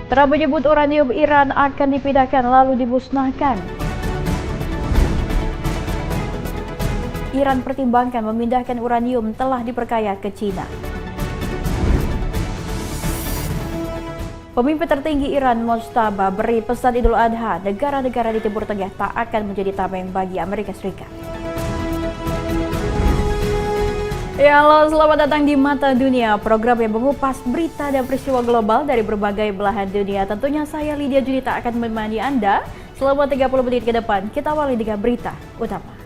Trump menyebut uranium Iran akan dipindahkan lalu dimusnahkan. Iran pertimbangkan memindahkan uranium telah diperkaya ke Cina. Pemimpin tertinggi Iran Mojtaba beri pesan Idul Adha, negara-negara di Timur Tengah tak akan menjadi tameng bagi Amerika Serikat. Ya, halo, selamat datang di Mata Dunia, program yang mengupas berita dan peristiwa global dari berbagai belahan dunia. Tentunya saya Lydia Junita akan menemani Anda selama 30 menit ke depan. Kita awali dengan berita utama.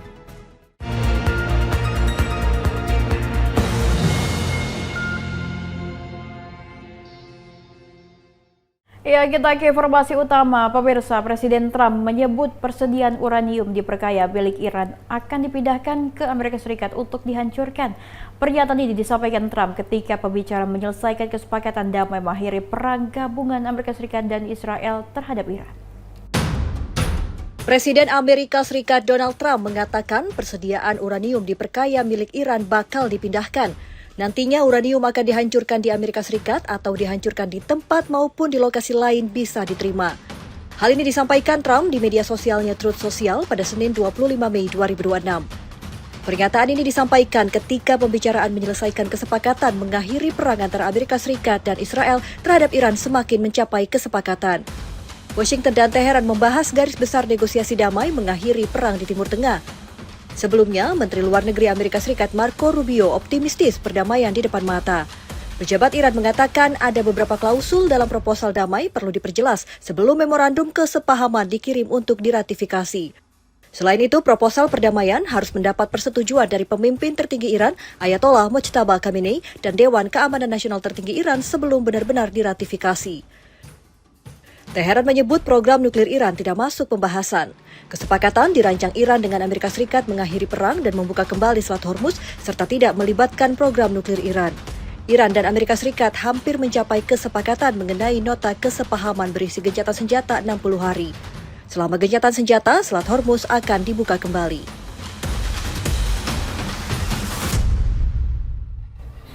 Ya, kita ke informasi utama. Pemirsa, Presiden Trump menyebut persediaan uranium diperkaya milik Iran akan dipindahkan ke Amerika Serikat untuk dihancurkan. Pernyataan ini disampaikan Trump ketika pembicara menyelesaikan kesepakatan damai mengakhiri perang gabungan Amerika Serikat dan Israel terhadap Iran. Presiden Amerika Serikat Donald Trump mengatakan persediaan uranium diperkaya milik Iran bakal dipindahkan. Nantinya uranium akan dihancurkan di Amerika Serikat atau dihancurkan di tempat maupun di lokasi lain bisa diterima. Hal ini disampaikan Trump di media sosialnya Truth Social pada Senin 25 Mei 2026. Pernyataan ini disampaikan ketika pembicaraan menyelesaikan kesepakatan mengakhiri perang antara Amerika Serikat dan Israel terhadap Iran semakin mencapai kesepakatan. Washington dan Teheran membahas garis besar negosiasi damai mengakhiri perang di Timur Tengah. Sebelumnya, Menteri Luar Negeri Amerika Serikat Marco Rubio optimistis perdamaian di depan mata. Pejabat Iran mengatakan ada beberapa klausul dalam proposal damai perlu diperjelas sebelum memorandum kesepahaman dikirim untuk diratifikasi. Selain itu, proposal perdamaian harus mendapat persetujuan dari pemimpin tertinggi Iran, Ayatollah Mojtaba Khamenei, dan Dewan Keamanan Nasional Tertinggi Iran sebelum benar-benar diratifikasi. Teheran menyebut program nuklir Iran tidak masuk pembahasan. Kesepakatan dirancang Iran dengan Amerika Serikat mengakhiri perang dan membuka kembali Selat Hormuz serta tidak melibatkan program nuklir Iran. Iran dan Amerika Serikat hampir mencapai kesepakatan mengenai nota kesepahaman berisi gencatan senjata 60 hari. Selama gencatan senjata, Selat Hormuz akan dibuka kembali.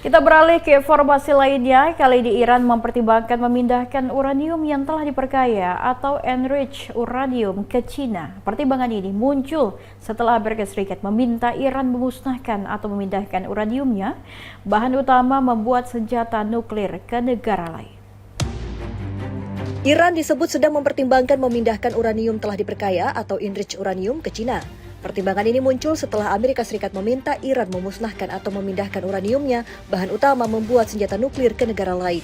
Kita beralih ke informasi lainnya. Kali ini Iran mempertimbangkan memindahkan uranium yang telah diperkaya atau enriched uranium ke Cina. Pertimbangan ini muncul setelah Amerika Serikat meminta Iran memusnahkan atau memindahkan uraniumnya, bahan utama membuat senjata nuklir ke negara lain. Iran disebut sedang mempertimbangkan memindahkan uranium telah diperkaya atau enriched uranium ke Cina. Pertimbangan ini muncul setelah Amerika Serikat meminta Iran memusnahkan atau memindahkan uraniumnya, bahan utama membuat senjata nuklir ke negara lain.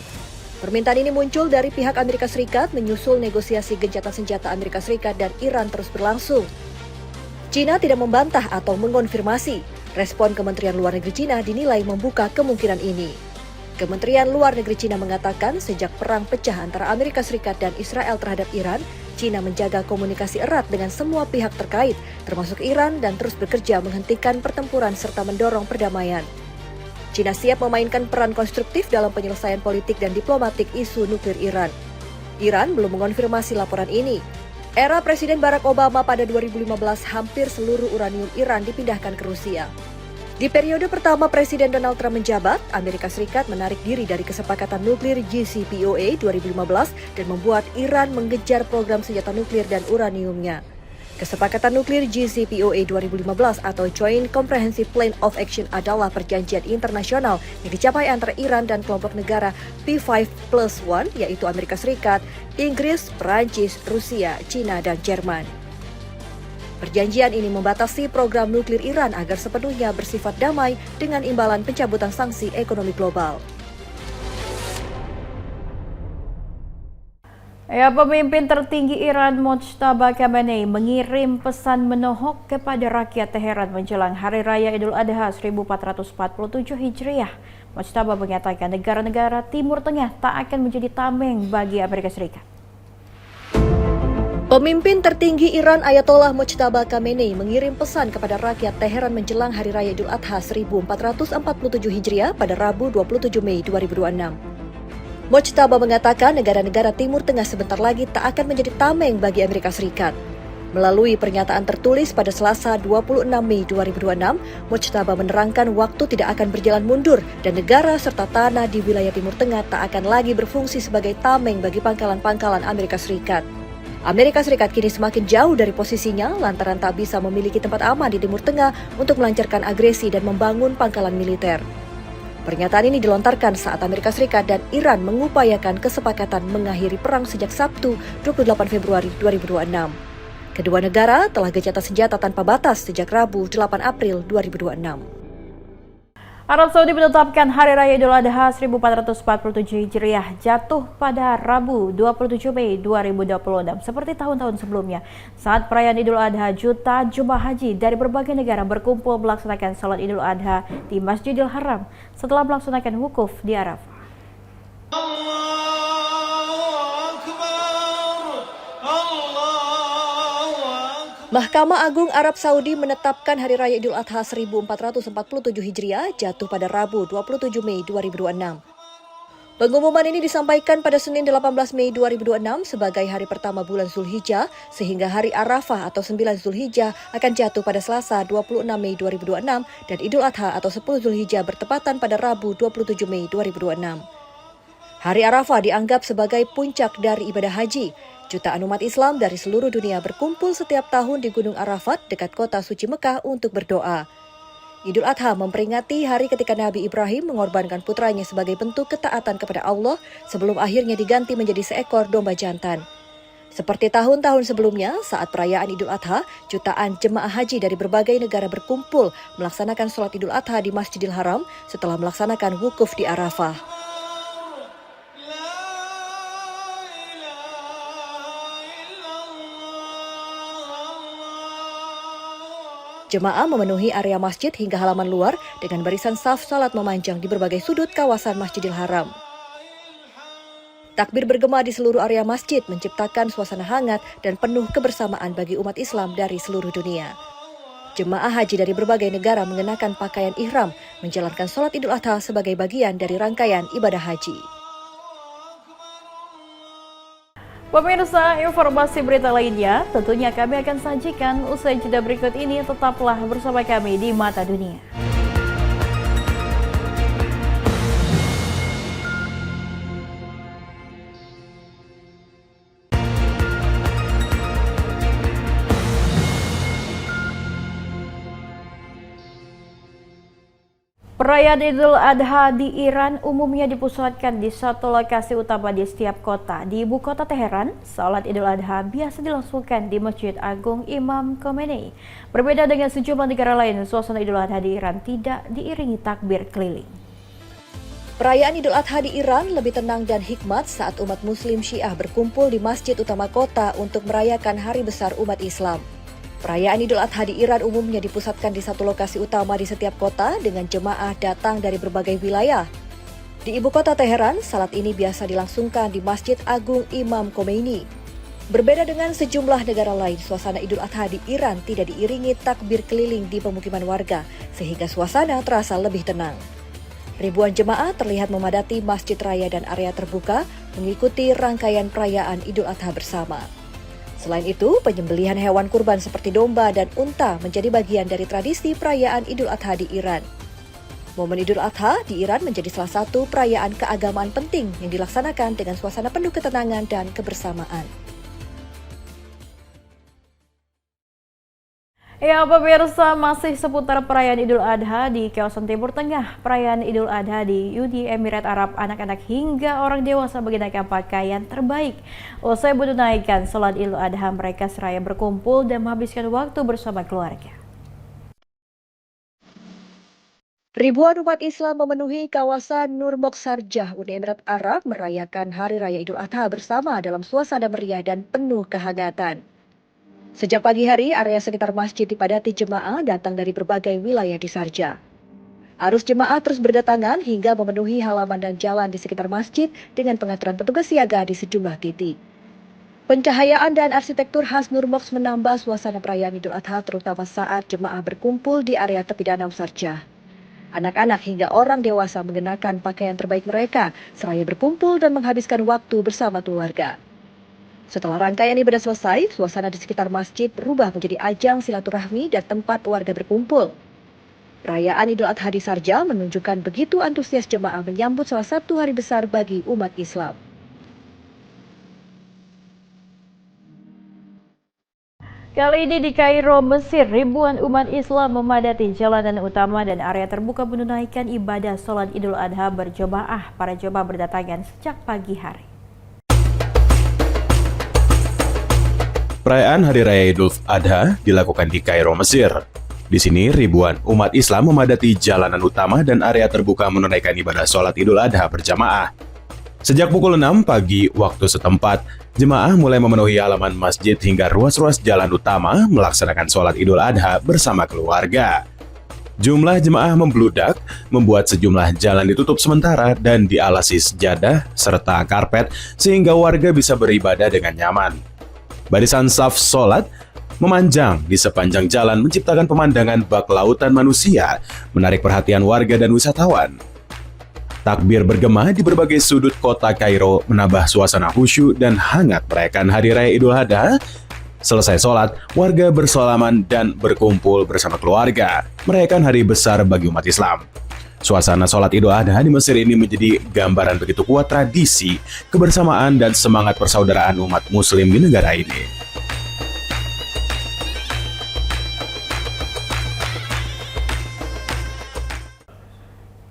Permintaan ini muncul dari pihak Amerika Serikat menyusul negosiasi gencatan senjata Amerika Serikat dan Iran terus berlangsung. Cina tidak membantah atau mengonfirmasi. Respon Kementerian Luar Negeri Cina dinilai membuka kemungkinan ini. Kementerian Luar Negeri Cina mengatakan sejak perang pecah antara Amerika Serikat dan Israel terhadap Iran, Cina menjaga komunikasi erat dengan semua pihak terkait, termasuk Iran, dan terus bekerja menghentikan pertempuran serta mendorong perdamaian. Cina siap memainkan peran konstruktif dalam penyelesaian politik dan diplomatik isu nuklir Iran. Iran belum mengonfirmasi laporan ini. Era Presiden Barack Obama pada 2015 hampir seluruh uranium Iran dipindahkan ke Rusia. Di periode pertama Presiden Donald Trump menjabat, Amerika Serikat menarik diri dari kesepakatan nuklir JCPOA 2015 dan membuat Iran mengejar program senjata nuklir dan uraniumnya. Kesepakatan nuklir JCPOA 2015 atau Joint Comprehensive Plan of Action adalah perjanjian internasional yang dicapai antara Iran dan kelompok negara P5+1 yaitu Amerika Serikat, Inggris, Perancis, Rusia, Cina, dan Jerman. Perjanjian ini membatasi program nuklir Iran agar sepenuhnya bersifat damai dengan imbalan pencabutan sanksi ekonomi global. Ya, pemimpin tertinggi Iran Mojtaba Khamenei mengirim pesan menohok kepada rakyat Teheran menjelang Hari Raya Idul Adha 1447 Hijriah. Mojtaba mengatakan negara-negara Timur Tengah tak akan menjadi tameng bagi Amerika Serikat. Pemimpin tertinggi Iran Ayatollah Mojtaba Khamenei mengirim pesan kepada rakyat Teheran menjelang Hari Raya Idul Adha 1447 Hijriah pada Rabu 27 Mei 2026. Mojtaba mengatakan negara-negara Timur Tengah sebentar lagi tak akan menjadi tameng bagi Amerika Serikat. Melalui pernyataan tertulis pada Selasa 26 Mei 2026, Mujtaba menerangkan waktu tidak akan berjalan mundur dan negara serta tanah di wilayah Timur Tengah tak akan lagi berfungsi sebagai tameng bagi pangkalan-pangkalan Amerika Serikat. Amerika Serikat kini semakin jauh dari posisinya lantaran tak bisa memiliki tempat aman di Timur Tengah untuk melancarkan agresi dan membangun pangkalan militer. Pernyataan ini dilontarkan saat Amerika Serikat dan Iran mengupayakan kesepakatan mengakhiri perang sejak Sabtu 28 Februari 2026. Kedua negara telah gencatan senjata tanpa batas sejak Rabu 8 April 2026. Arab Saudi menetapkan Hari Raya Idul Adha 1447 Hijriah jatuh pada Rabu 27 Mei 2026 seperti tahun-tahun sebelumnya. Saat perayaan Idul Adha, juta jemaah haji dari berbagai negara berkumpul melaksanakan salat Idul Adha di Masjidil Haram setelah melaksanakan wukuf di Arafah. Mahkamah Agung Arab Saudi menetapkan Hari Raya Idul Adha 1447 Hijriah jatuh pada Rabu 27 Mei 2026. Pengumuman ini disampaikan pada Senin 18 Mei 2026 sebagai hari pertama bulan Zulhijjah, sehingga hari Arafah atau 9 Zulhijjah akan jatuh pada Selasa 26 Mei 2026 dan Idul Adha atau 10 Zulhijjah bertepatan pada Rabu 27 Mei 2026. Hari Arafah dianggap sebagai puncak dari ibadah haji. Jutaan umat Islam dari seluruh dunia berkumpul setiap tahun di Gunung Arafat dekat kota suci Mekah untuk berdoa. Idul Adha memperingati hari ketika Nabi Ibrahim mengorbankan putranya sebagai bentuk ketaatan kepada Allah sebelum akhirnya diganti menjadi seekor domba jantan. Seperti tahun-tahun sebelumnya, saat perayaan Idul Adha, jutaan jemaah haji dari berbagai negara berkumpul melaksanakan sholat Idul Adha di Masjidil Haram setelah melaksanakan wukuf di Arafah. Jemaah memenuhi area masjid hingga halaman luar dengan barisan saf salat memanjang di berbagai sudut kawasan Masjidil Haram. Takbir bergema di seluruh area masjid menciptakan suasana hangat dan penuh kebersamaan bagi umat Islam dari seluruh dunia. Jemaah haji dari berbagai negara mengenakan pakaian ihram, menjalankan sholat Idul Adha sebagai bagian dari rangkaian ibadah haji. Pemirsa, informasi berita lainnya tentunya kami akan sajikan usai jeda berikut ini. Tetaplah bersama kami di Mata Dunia. Perayaan Idul Adha di Iran umumnya dipusatkan di satu lokasi utama di setiap kota. Di ibu kota Teheran, salat Idul Adha biasa dilangsungkan di Masjid Agung Imam Khomeini. Berbeda dengan sejumlah negara lain, suasana Idul Adha di Iran tidak diiringi takbir keliling. Perayaan Idul Adha di Iran lebih tenang dan hikmat saat umat Muslim Syiah berkumpul di masjid utama kota untuk merayakan hari besar umat Islam. Perayaan Idul Adha di Iran umumnya dipusatkan di satu lokasi utama di setiap kota dengan jemaah datang dari berbagai wilayah. Di ibu kota Teheran, salat ini biasa dilangsungkan di Masjid Agung Imam Khomeini. Berbeda dengan sejumlah negara lain, suasana Idul Adha di Iran tidak diiringi takbir keliling di pemukiman warga, sehingga suasana terasa lebih tenang. Ribuan jemaah terlihat memadati masjid raya dan area terbuka mengikuti rangkaian perayaan Idul Adha bersama. Selain itu, penyembelihan hewan kurban seperti domba dan unta menjadi bagian dari tradisi perayaan Idul Adha di Iran. Momen Idul Adha di Iran menjadi salah satu perayaan keagamaan penting yang dilaksanakan dengan suasana penuh ketenangan dan kebersamaan. Ya, pemirsa, masih seputar perayaan Idul Adha di kawasan Timur Tengah. Perayaan Idul Adha di Uni Emirat Arab, anak-anak hingga orang dewasa mengenakan pakaian terbaik. Usai menunaikan salat Idul Adha, mereka seraya berkumpul dan menghabiskan waktu bersama keluarga. Ribuan umat Islam memenuhi kawasan Nur Moksarjah, Uni Emirat Arab merayakan Hari Raya Idul Adha bersama dalam suasana meriah dan penuh kehangatan. Sejak pagi hari, area sekitar masjid dipadati jemaah datang dari berbagai wilayah di Sharjah. Arus jemaah terus berdatangan hingga memenuhi halaman dan jalan di sekitar masjid dengan pengaturan petugas siaga di sejumlah titik. Pencahayaan dan arsitektur khas Nur Moks menambah suasana perayaan Idul Adha terutama saat jemaah berkumpul di area tepi danau Sharjah. Anak-anak hingga orang dewasa mengenakan pakaian terbaik mereka seraya berkumpul dan menghabiskan waktu bersama keluarga. Setelah rangkaian ibadah selesai, suasana di sekitar masjid berubah menjadi ajang silaturahmi dan tempat warga berkumpul. Perayaan Idul Adha di Sharjah menunjukkan begitu antusias jemaah menyambut salah satu hari besar bagi umat Islam. Kali ini di Kairo, Mesir, ribuan umat Islam memadati jalanan utama dan area terbuka menunaikan ibadah sholat Idul Adha berjamaah. Para jemaah berdatangan sejak pagi hari. Perayaan Hari Raya Idul Adha dilakukan di Kairo, Mesir. Di sini, ribuan umat Islam memadati jalanan utama dan area terbuka menunaikan ibadah sholat Idul Adha berjamaah. Sejak pukul 6 pagi waktu setempat, jemaah mulai memenuhi halaman masjid hingga ruas-ruas jalan utama melaksanakan sholat Idul Adha bersama keluarga. Jumlah jemaah membludak, membuat sejumlah jalan ditutup sementara dan dialasi sejadah serta karpet sehingga warga bisa beribadah dengan nyaman. Barisan saf sholat memanjang di sepanjang jalan menciptakan pemandangan bak lautan manusia, menarik perhatian warga dan wisatawan. Takbir bergema di berbagai sudut kota Kairo menambah suasana khusyuk dan hangat merayakan Hari Raya Idul Adha. Selesai sholat, warga bersalaman dan berkumpul bersama keluarga, merayakan hari besar bagi umat Islam. Suasana sholat Idul Adha di Mesir ini menjadi gambaran begitu kuat tradisi, kebersamaan, dan semangat persaudaraan umat Muslim di negara ini.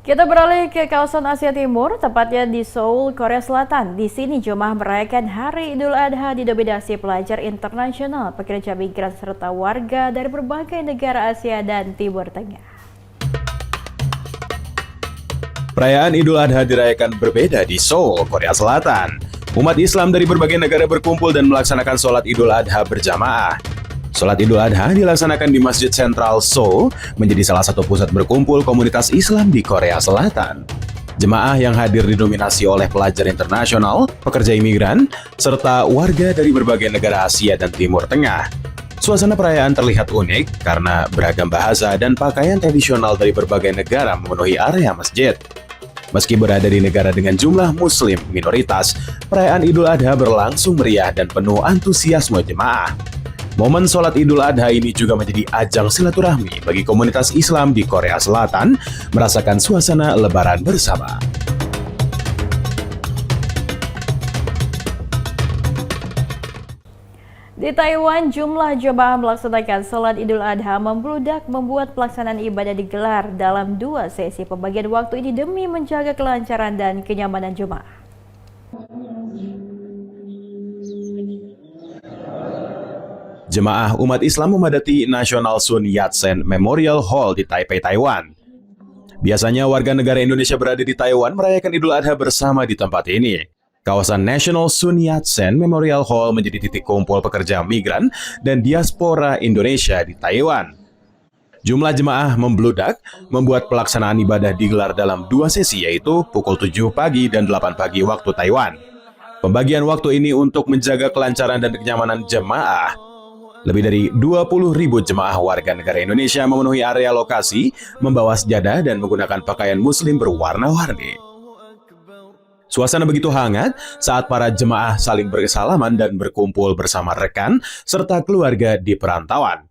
Kita beralih ke kawasan Asia Timur, tepatnya di Seoul, Korea Selatan. Di sini jemaah merayakan Hari Idul Adha didominasi pelajar internasional, pekerja migran serta warga dari berbagai negara Asia dan Timur Tengah. Perayaan Idul Adha dirayakan berbeda di Seoul, Korea Selatan. Umat Islam dari berbagai negara berkumpul dan melaksanakan sholat Idul Adha berjamaah. Sholat Idul Adha dilaksanakan di Masjid Sentral Seoul, menjadi salah satu pusat berkumpul komunitas Islam di Korea Selatan. Jemaah yang hadir didominasi oleh pelajar internasional, pekerja imigran, serta warga dari berbagai negara Asia dan Timur Tengah. Suasana perayaan terlihat unik karena beragam bahasa dan pakaian tradisional dari berbagai negara memenuhi area masjid. Meski berada di negara dengan jumlah muslim minoritas, perayaan Idul Adha berlangsung meriah dan penuh antusiasme jemaah. Momen sholat Idul Adha ini juga menjadi ajang silaturahmi bagi komunitas Islam di Korea Selatan merasakan suasana Lebaran bersama. Di Taiwan, jumlah jemaah melaksanakan sholat Idul Adha membludak membuat pelaksanaan ibadah digelar dalam 2 sesi. Pembagian waktu ini demi menjaga kelancaran dan kenyamanan jemaah. Jemaah umat Islam memadati National Sun Yat-sen Memorial Hall di Taipei, Taiwan. Biasanya warga negara Indonesia berada di Taiwan merayakan Idul Adha bersama di tempat ini. Kawasan National Sun Yat-sen Memorial Hall menjadi titik kumpul pekerja migran dan diaspora Indonesia di Taiwan. Jumlah jemaah membludak, membuat pelaksanaan ibadah digelar dalam 2 sesi, yaitu pukul 7 pagi dan 8 pagi waktu Taiwan. Pembagian waktu ini untuk menjaga kelancaran dan kenyamanan jemaah. Lebih dari 20.000 jemaah warga negara Indonesia memenuhi area lokasi, membawa sejadah dan menggunakan pakaian muslim berwarna-warni. Suasana begitu hangat saat para jemaah saling bersalaman dan berkumpul bersama rekan serta keluarga di perantauan.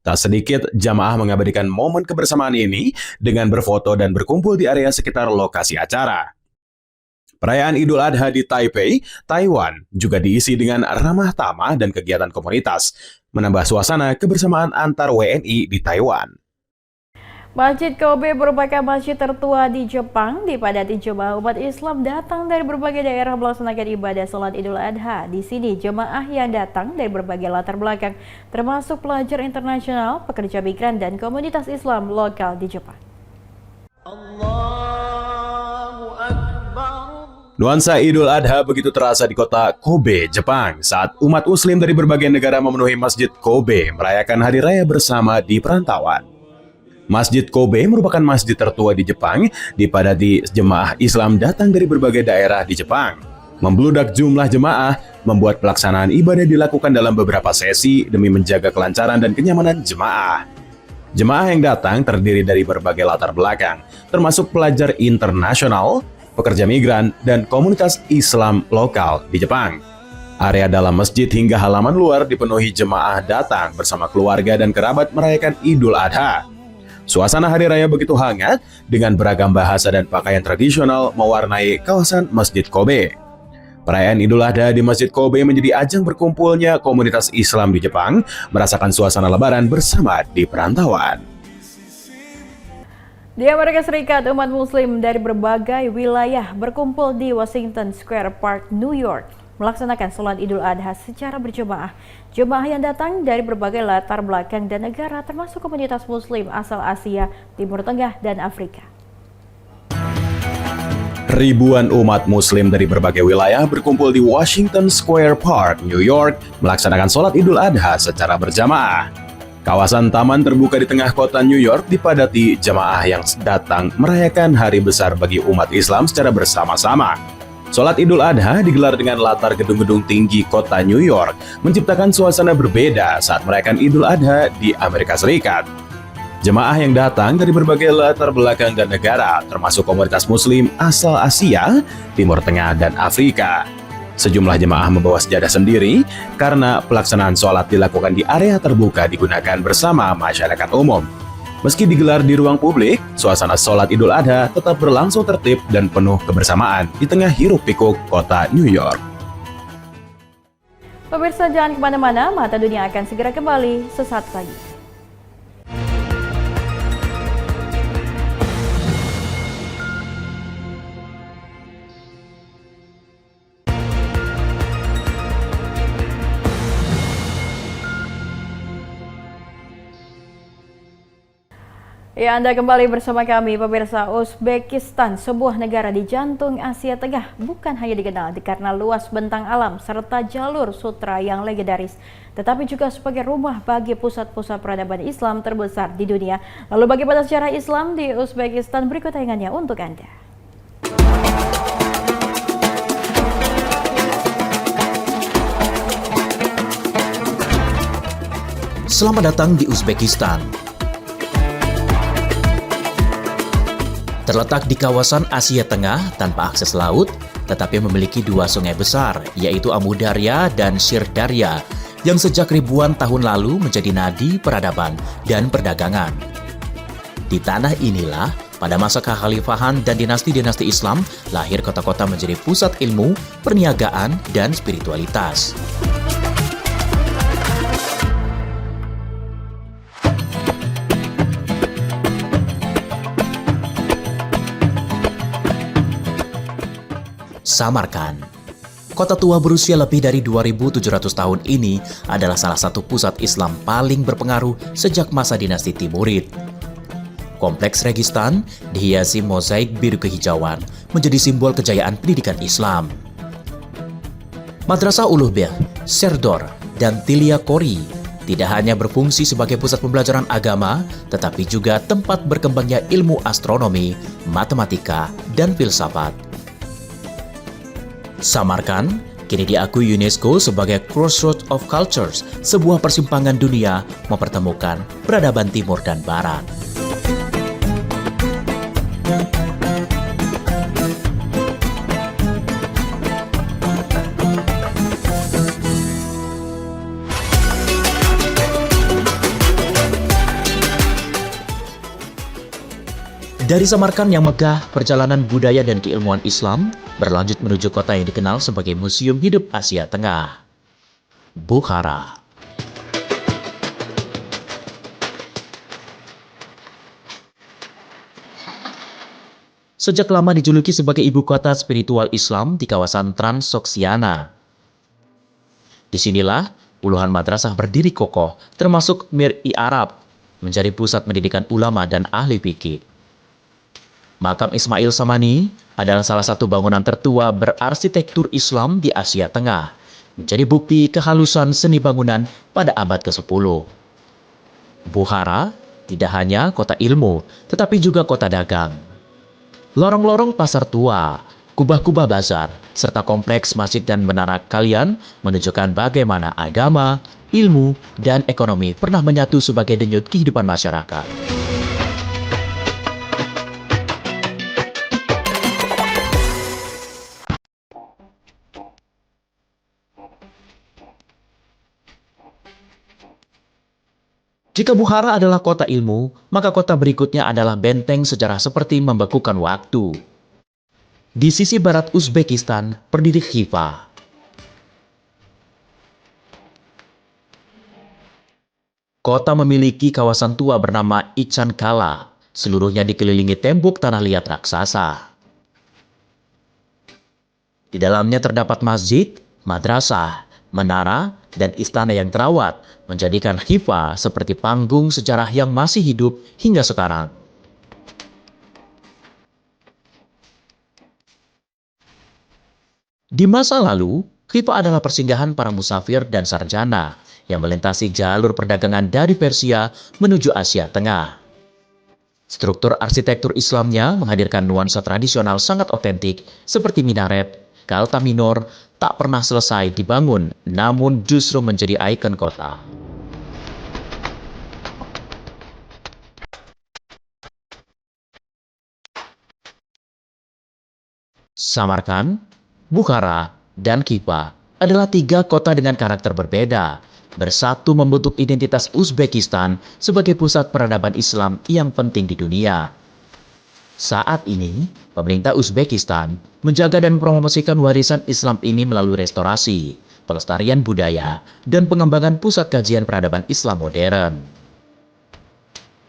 Tak sedikit jemaah mengabadikan momen kebersamaan ini dengan berfoto dan berkumpul di area sekitar lokasi acara. Perayaan Idul Adha di Taipei, Taiwan juga diisi dengan ramah tamah dan kegiatan komunitas, menambah suasana kebersamaan antar WNI di Taiwan. Masjid Kobe merupakan masjid tertua di Jepang, dipadati jemaah umat Islam datang dari berbagai daerah melaksanakan ibadah sholat Idul Adha. Di sini jemaah yang datang dari berbagai latar belakang, termasuk pelajar internasional, pekerja migran, dan komunitas Islam lokal di Jepang. Nuansa Idul Adha begitu terasa di kota Kobe, Jepang, saat umat muslim dari berbagai negara memenuhi Masjid Kobe merayakan Hari Raya bersama di perantauan. Masjid Kobe merupakan masjid tertua di Jepang, dipadati jemaah Islam datang dari berbagai daerah di Jepang. Membludak jumlah jemaah membuat pelaksanaan ibadah dilakukan dalam beberapa sesi demi menjaga kelancaran dan kenyamanan jemaah. Jemaah yang datang terdiri dari berbagai latar belakang, termasuk pelajar internasional, pekerja migran, dan komunitas Islam lokal di Jepang. Area dalam masjid hingga halaman luar dipenuhi jemaah datang bersama keluarga dan kerabat merayakan Idul Adha. Suasana hari raya begitu hangat dengan beragam bahasa dan pakaian tradisional mewarnai kawasan Masjid Kobe. Perayaan Idul Adha di Masjid Kobe menjadi ajang berkumpulnya komunitas Islam di Jepang merasakan suasana lebaran bersama di perantauan. Di Amerika Serikat, umat muslim dari berbagai wilayah berkumpul di Washington Square Park, New York, melaksanakan sholat Idul Adha secara berjemaah. Jemaah yang datang dari berbagai latar belakang dan negara termasuk komunitas muslim asal Asia, Timur Tengah, dan Afrika. Ribuan umat muslim dari berbagai wilayah berkumpul di Washington Square Park, New York, melaksanakan sholat Idul Adha secara berjamaah. Kawasan taman terbuka di tengah kota New York dipadati jemaah yang datang merayakan hari besar bagi umat Islam secara bersama-sama. Sholat Idul Adha digelar dengan latar gedung-gedung tinggi kota New York, menciptakan suasana berbeda saat merayakan Idul Adha di Amerika Serikat. Jemaah yang datang dari berbagai latar belakang dan negara, termasuk komunitas muslim asal Asia, Timur Tengah, dan Afrika. Sejumlah jemaah membawa sejadah sendiri karena pelaksanaan sholat dilakukan di area terbuka digunakan bersama masyarakat umum. Meski digelar di ruang publik, suasana sholat Idul Adha tetap berlangsung tertib dan penuh kebersamaan di tengah hiruk-pikuk kota New York. Pemirsa, jangan kemana-mana, Mata Dunia akan segera kembali sesaat lagi. Ya, Anda kembali bersama kami, pemirsa. Uzbekistan, sebuah negara di jantung Asia Tengah, bukan hanya dikenal karena luas bentang alam serta jalur sutra yang legendaris, tetapi juga sebagai rumah bagi pusat-pusat peradaban Islam terbesar di dunia. Lalu bagaimana sejarah Islam di Uzbekistan? Berikut tayangannya untuk Anda. Selamat datang di Uzbekistan. Terletak di kawasan Asia Tengah tanpa akses laut, tetapi memiliki dua sungai besar, yaitu Amu Darya dan Shir Darya, yang sejak ribuan tahun lalu menjadi nadi peradaban dan perdagangan. Di tanah inilah, pada masa kekhalifahan dan dinasti-dinasti Islam, lahir kota-kota menjadi pusat ilmu, perniagaan, dan spiritualitas. Samarkand. Kota tua berusia lebih dari 2.700 tahun ini adalah salah satu pusat Islam paling berpengaruh sejak masa dinasti Timurid. Kompleks Registan dihiasi mozaik biru kehijauan menjadi simbol kejayaan pendidikan Islam. Madrasah Ulughbek, Serdor, dan Tilia Kori tidak hanya berfungsi sebagai pusat pembelajaran agama, tetapi juga tempat berkembangnya ilmu astronomi, matematika, dan filsafat. Samarkand kini diakui UNESCO sebagai Crossroads of Cultures, sebuah persimpangan dunia mempertemukan peradaban timur dan barat. Dari Samarkand yang megah, perjalanan budaya dan keilmuan Islam berlanjut menuju kota yang dikenal sebagai Museum Hidup Asia Tengah, Bukhara. Sejak lama dijuluki sebagai ibu kota spiritual Islam di kawasan Transoxiana. Disinilah puluhan madrasah berdiri kokoh, termasuk Mir-i Arab, menjadi pusat pendidikan ulama dan ahli fikih. Makam Ismail Samani adalah salah satu bangunan tertua berarsitektur Islam di Asia Tengah, menjadi bukti kehalusan seni bangunan pada abad ke-10. Bukhara tidak hanya kota ilmu, tetapi juga kota dagang. Lorong-lorong pasar tua, kubah-kubah bazar, serta kompleks masjid dan menara kalian menunjukkan bagaimana agama, ilmu, dan ekonomi pernah menyatu sebagai denyut kehidupan masyarakat. Jika Bukhara adalah kota ilmu, maka kota berikutnya adalah benteng sejarah seperti membekukan waktu. Di sisi barat Uzbekistan, berdiri Khiva. Kota memiliki kawasan tua bernama Ichan Kala, seluruhnya dikelilingi tembok tanah liat raksasa. Di dalamnya terdapat masjid, madrasah, menara, dan istana yang terawat, menjadikan Khiva seperti panggung sejarah yang masih hidup hingga sekarang. Di masa lalu, Khiva adalah persinggahan para musafir dan sarjana yang melintasi jalur perdagangan dari Persia menuju Asia Tengah. Struktur arsitektur Islamnya menghadirkan nuansa tradisional sangat otentik seperti minaret, Kalta Minor, tak pernah selesai dibangun, namun justru menjadi ikon kota. Samarkand, Bukhara, dan Khiva adalah 3 kota dengan karakter berbeda, bersatu membentuk identitas Uzbekistan sebagai pusat peradaban Islam yang penting di dunia. Saat ini, pemerintah Uzbekistan menjaga dan mempromosikan warisan Islam ini melalui restorasi, pelestarian budaya, dan pengembangan pusat kajian peradaban Islam modern.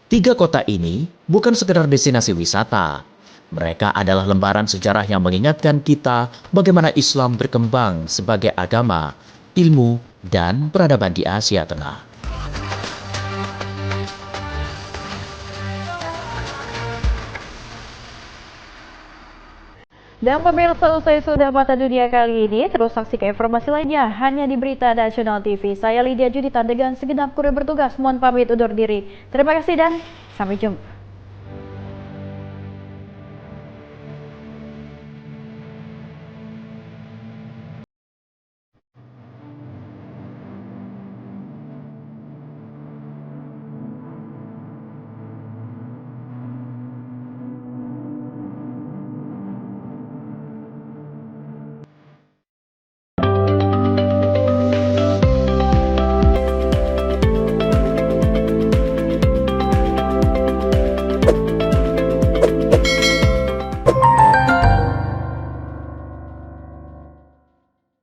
3 kota ini bukan sekedar destinasi wisata. Mereka adalah lembaran sejarah yang mengingatkan kita bagaimana Islam berkembang sebagai agama, ilmu, dan peradaban di Asia Tengah. Dan pemirsa, usai sudah mata dunia kali ini, terus saksikan informasi lainnya hanya di Berita Nasional TV. Saya Lydia Judita dengan segenap kru bertugas, mohon pamit undur diri. Terima kasih dan sampai jumpa.